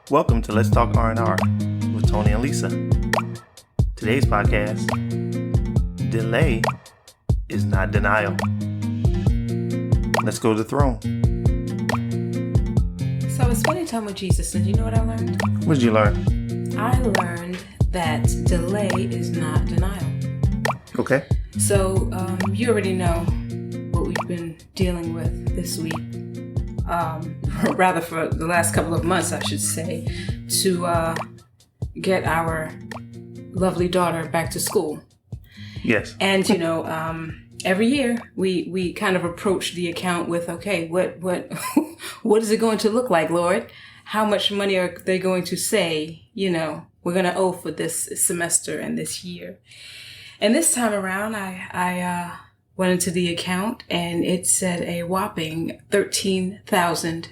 Welcome to Let's Talk R&R with Tony and Lisa. Today's podcast, delay is not denial. Let's go to the throne. So I was spending time with Jesus, and you know what I learned? What did you learn? I learned that delay is not denial. Okay. So you already know what we've been dealing with this week. Rather for the last couple of months, I should say, to get our lovely daughter back to school. Yes. And, you know, every year we kind of approach the account with, okay, what what is it going to look like, Lord? How much money are they going to say, you know, we're going to owe for this semester and this year? And this time around, I went into the account and it said a whopping $13,000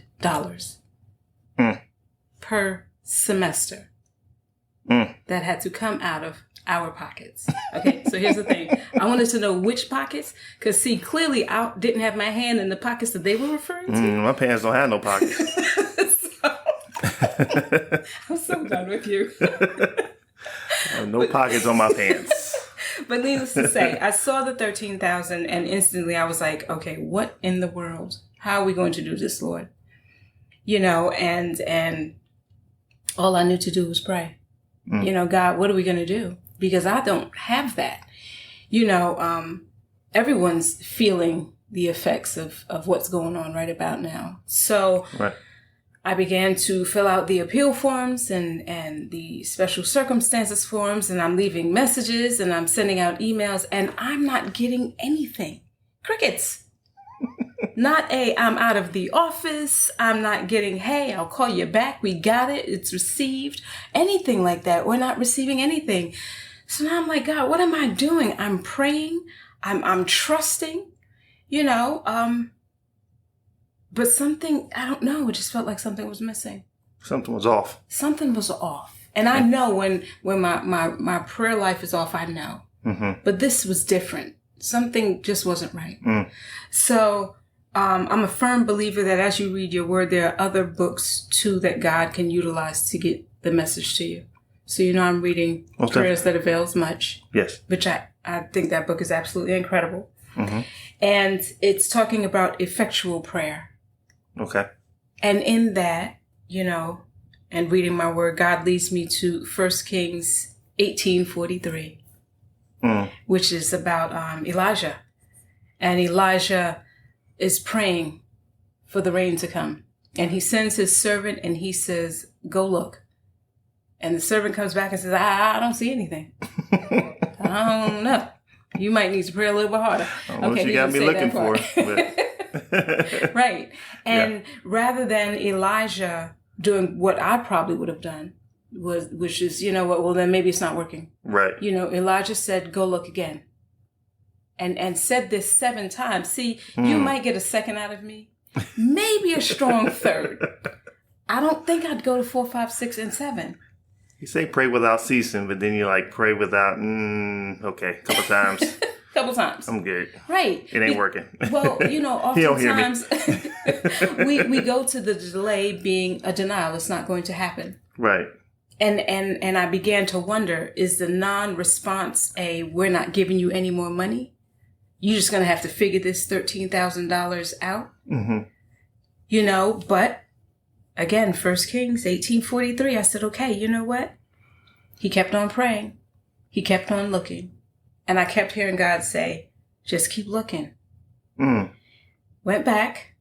per semester that had to come out of our pockets. Okay, so here's the thing. I wanted to know which pockets, because see, clearly I didn't have my hand in the pockets that they were referring to. My pants don't have no pockets. I'm so done with you. No pockets on my pants. But needless to say, I saw the 13,000 and instantly I was like, okay, what in the world? How are we going to do this, Lord? You know, and all I knew to do was pray. You know, God, what are we going to do? Because I don't have that. You know, everyone's feeling the effects of what's going on right about now. So Right. I began to fill out the appeal forms and the special circumstances forms, and I'm leaving messages and I'm sending out emails, and I'm not getting anything. Crickets. Not I'm out of the office. I'm not getting, hey, I'll call you back. We got it. It's received. Anything like that. We're not receiving anything. So now I'm like, God, what am I doing? I'm praying. I'm trusting, you know, but something, I don't know, it just felt like something was missing. Something was off. Something was off. And I know when my prayer life is off, I know. Mm-hmm. But this was different. Something just wasn't right. So I'm a firm believer that as you read your word, there are other books too that God can utilize to get the message to you. So, you know, I'm reading Prayers That Avails Much. Yes. Which I think that book is absolutely incredible. Mm-hmm. And it's talking about effectual prayer. Okay. And in that, you know, and reading my word, God leads me to 1 Kings 18:43, which is about Elijah. And Elijah is praying for the rain to come. And he sends his servant and he says, go look. And the servant comes back and says, I don't see anything. I don't know. You might need to pray a little bit harder. I don't know what you got me looking for. But... Right. And rather than Elijah doing what I probably would have done, which is, you know what, well, then maybe it's not working. Right. You know, Elijah said, go look again. And said this 7 times. See, you might get a second out of me. Maybe a strong third. I don't think I'd go to 4, 5, 6, and 7. You say pray without ceasing, but then you like pray without, okay, a couple times. Couple times. I'm good. Right. It ain't working. Well, you know, oftentimes we go to the delay being a denial. It's not going to happen. Right. And I began to wonder, is the non-response we're not giving you any more money? You're just going to have to figure this $13,000 out? Mm-hmm. You know, but again, 1 Kings 18:43, I said, okay, you know what? He kept on praying. He kept on looking. And I kept hearing God say, just keep looking. Went back,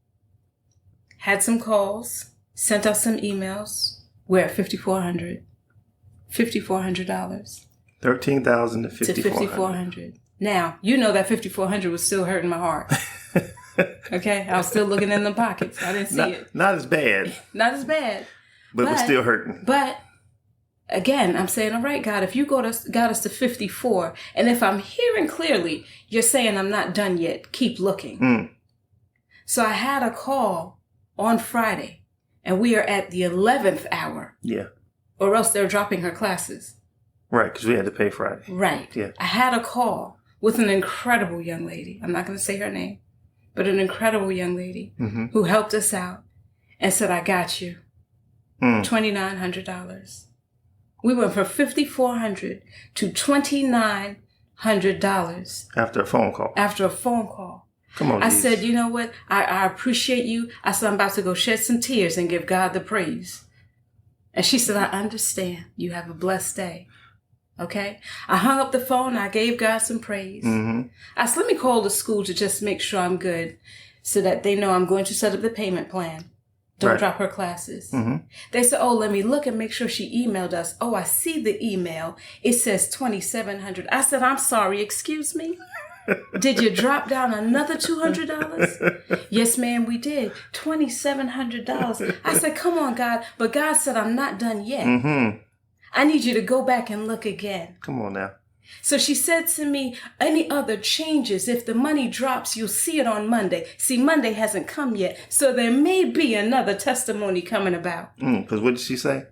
had some calls, sent out some emails. We're at $5,400. $5,400. $13,000 to $5,400. Now, you know that $5,400 was still hurting my heart. Okay? I was still looking in the pockets. I didn't see it. Not as bad. Not as bad. But it was still hurting. But again, I'm saying, all right, God, if you got us to 54, and if I'm hearing clearly, you're saying I'm not done yet, keep looking. So I had a call on Friday, and we are at the 11th hour. Yeah. Or else they're dropping her classes. Right, because we had to pay Friday. Right. Yeah. I had a call with an incredible young lady. I'm not going to say her name, but an incredible young lady who helped us out and said, I got you. $2,900. We went from $5,400 to $2,900 After a phone call. after a phone call. Come on, I Jesus. said, you know what? I appreciate you. I said, I'm about to go shed some tears and give God the praise. And she said, I understand. You have a blessed day. Okay? I hung up the phone. I gave God some praise. Mm-hmm. I said, let me call the school to just make sure I'm good so that they know I'm going to set up the payment plan. Don't Right. drop her classes. Mm-hmm. They said, oh, let me look and make sure she emailed us. Oh, I see the email. It says $2,700. I said, I'm sorry, excuse me? Did you drop down another $200? Yes, ma'am, we did. $2,700. I said, come on, God. But God said, I'm not done yet. Mm-hmm. I need you to go back and look again. Come on now. So she said to me, any other changes, if the money drops, you'll see it on Monday. See, Monday hasn't come yet. So there may be another testimony coming about. Because what did she say?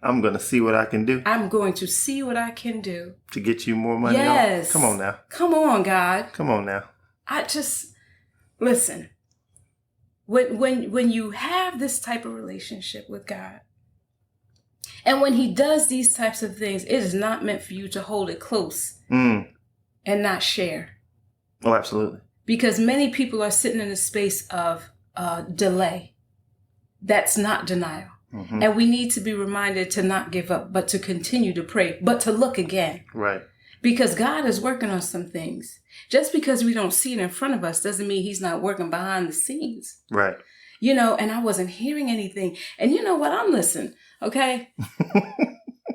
I'm going to see what I can do I'm going to see what I can do. to get you more money. Yes. Come on now. Come on, God. Come on now. I just, listen, when you have this type of relationship with God, and when he does these types of things, it is not meant for you to hold it close and not share. Oh, absolutely. Because many people are sitting in a space of delay. That's not denial. Mm-hmm. And we need to be reminded to not give up, but to continue to pray, but to look again. Right. Because God is working on some things. Just because we don't see it in front of us doesn't mean he's not working behind the scenes. Right. You know, and I wasn't hearing anything. And you know what? I'm listening, okay?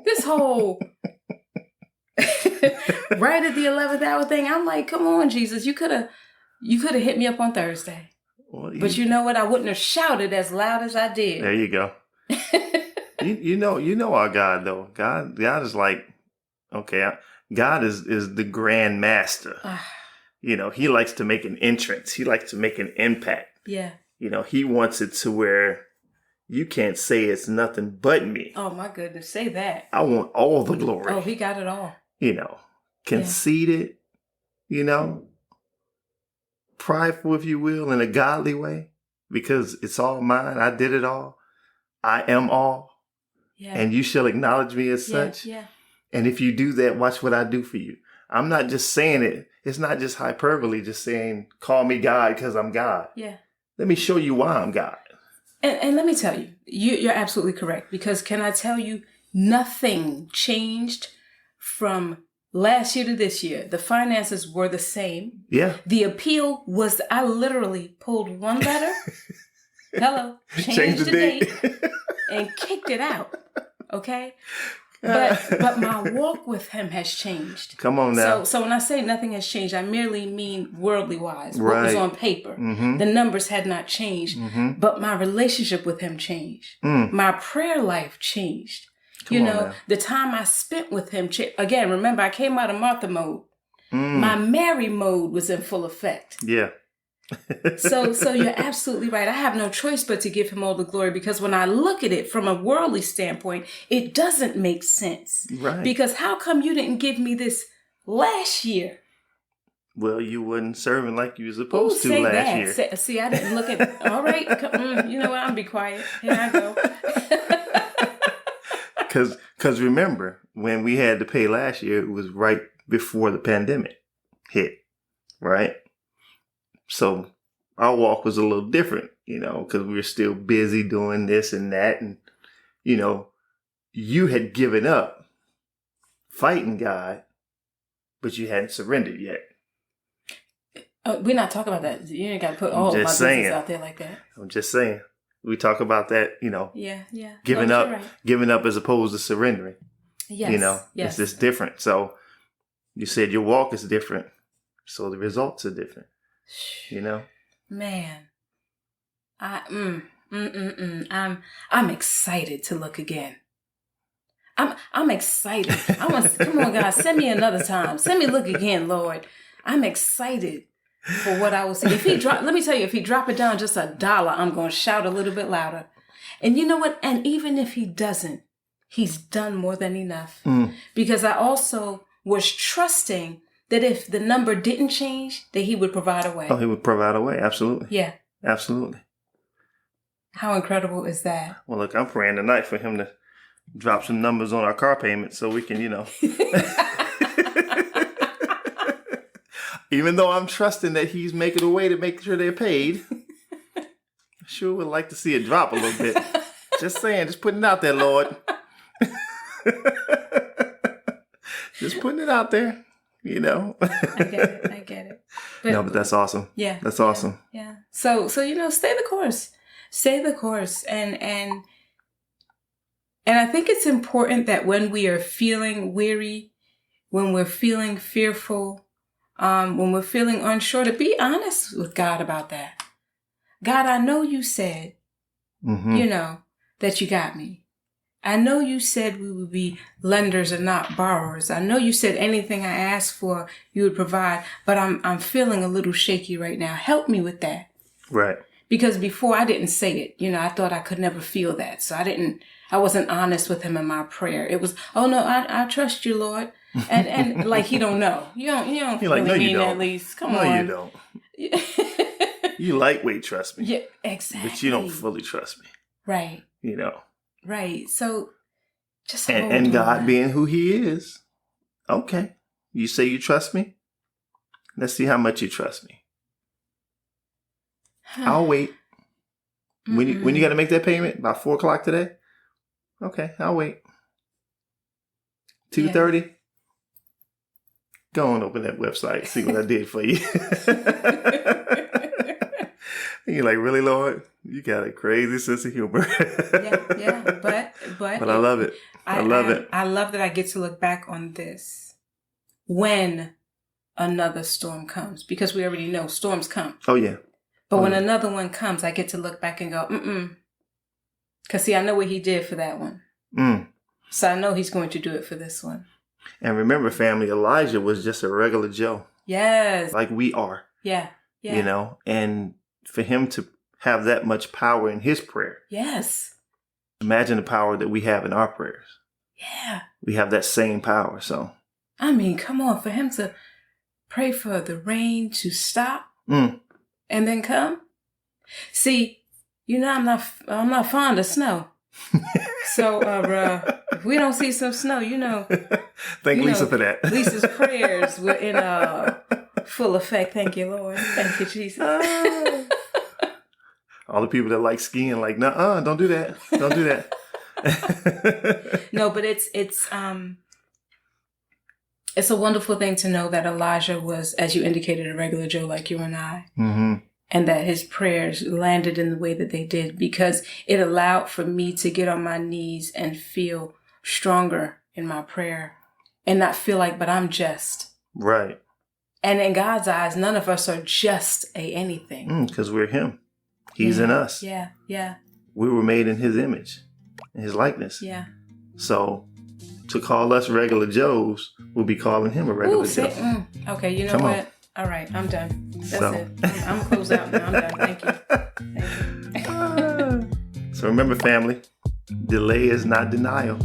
This whole right at the 11th hour thing, I'm like, come on, Jesus, you could have hit me up on Thursday. Well, But you know what? I wouldn't have shouted as loud as I did. There you go. you know our God though. God is like, okay, God is the grand master. You know, he likes to make an entrance. He likes to make an impact. Yeah. You know, he wants it to where you can't say it's nothing but me. Oh my goodness, say that. I want all the glory. Oh, he got it all. You know, conceited, you know, prideful, if you will, in a godly way, because it's all mine. I did it all. I am all. Yeah. And you shall acknowledge me as such. Yeah. And if you do that, watch what I do for you. I'm not just saying it. It's not just hyperbole, just saying, call me God because I'm God. Yeah. Let me show you why I'm God. And let me tell you, you're absolutely correct. Because can I tell you, nothing changed from last year to this year. The finances were the same. Yeah. The appeal was, I literally pulled one letter. Hello. Changed the date. And kicked it out. Okay? But my walk with him has changed. Come on now. So when I say nothing has changed, I merely mean worldly wise. Right. What was on paper. Mm-hmm. The numbers had not changed. Mm-hmm. But my relationship with him changed. My prayer life changed. Come on now. The time I spent with him. Again, remember, I came out of Martha mode. My Mary mode was in full effect. Yeah. So you're absolutely right. I have no choice but to give him all the glory, because when I look at it from a worldly standpoint, it doesn't make sense. Right. Because how come you didn't give me this last year? Well, you wasn't serving like you were supposed to Say last that. year. See, I didn't look at. All right, you know what? I'm be quiet. Here I go. Because remember, when we had to pay last year, it was right before the pandemic hit, right? So our walk was a little different, because we were still busy doing this and that. And, you had given up fighting God, but you hadn't surrendered yet. We're not talking about that. You ain't got to put all of my business out there like that. I'm just saying. We talk about that, Yeah. giving No, up, you're right. giving up as opposed to surrendering. Yes. It's just different. So you said your walk is different. So the results are different, Man, I'm excited to look again. I'm excited. Come on, God, send me another time. Send me look again, Lord. I'm excited for what I will see. Let me tell you, if he drop it down just $1, I'm going to shout a little bit louder. And you know what? And even if he doesn't, he's done more than enough. Because I also was trusting that if the number didn't change, that he would provide a way. Oh, he would provide a way. Absolutely. Yeah. Absolutely. How incredible is that? Well, look, I'm praying tonight for him to drop some numbers on our car payment so we can, even though I'm trusting that he's making a way to make sure they're paid, I sure would like to see it drop a little bit. Just saying, just putting it out there, Lord. Just putting it out there, I get it. But that's awesome. Yeah. That's awesome. Yeah. So stay the course. Stay the course. And I think it's important that when we are feeling weary, when we're feeling fearful, when we're feeling unsure, to be honest with God about that. God, I know you said, that you got me. I know you said we would be lenders and not borrowers. I know you said anything I asked for, you would provide, but I'm feeling a little shaky right now. Help me with that. Right. Because before I didn't say it, I thought I could never feel that. So I wasn't honest with him in my prayer. It was, oh no, I trust you, Lord. And like, he don't know. You don't You're really like, no, mean you don't. at least. Come no, on. No, you don't. You lightweight trust me. Yeah, exactly. But you don't fully trust me. Right. Right. So just hold and God on. being who he is. Okay. You say you trust me? Let's see how much you trust me. I'll wait. When you got to make that payment? About 4:00 today? Okay, I'll wait. 2:30? Yeah. Go on, open that website. See what I did for you. And you're like, really, Lord? You got a crazy sense of humor. yeah. But I love it. I love it. I love that I get to look back on this when another storm comes, because we already know storms come. Oh, yeah. But when another one comes, I get to look back and go, Because, see, I know what he did for that one. So I know he's going to do it for this one. And remember, family, Elijah was just a regular Joe. Yes. Like we are. Yeah. And for him to have that much power in his prayer. Yes. Imagine the power that we have in our prayers. Yeah. We have that same power, so. I mean, come on, for him to pray for the rain to stop and then come. See, I'm not fond of snow. So, if we don't see some snow, Thank Lisa for that. Lisa's prayers were in full effect. Thank you, Lord. Thank you, Jesus. All the people that like skiing, like, nuh-uh, don't do that. Don't do that. No, but it's a wonderful thing to know that Elijah was, as you indicated, a regular Joe like you and I. And that his prayers landed in the way that they did, because it allowed for me to get on my knees and feel stronger in my prayer and not feel like, but I'm just. Right. And in God's eyes, none of us are just anything. Because we're him. He's in us. Yeah. We were made in his image, in his likeness. Yeah. So to call us regular Joes, we'll be calling him a regular Joe. Okay, you know what? All right, I'm done. That's it. I'm going to close out now. I'm done. Thank you. So remember, family, delay is not denial.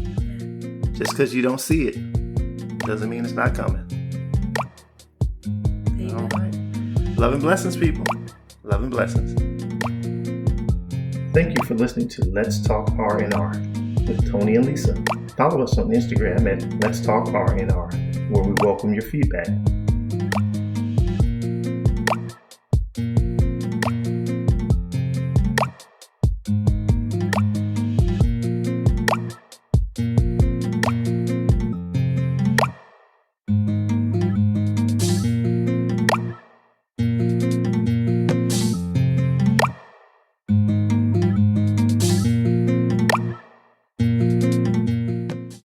Just because you don't see it doesn't mean it's not coming. All right. Love and blessings, people. Love and blessings. Thank you for listening to Let's Talk R&R with Tony and Lisa. Follow us on Instagram at Let's Talk R&R, where we welcome your feedback.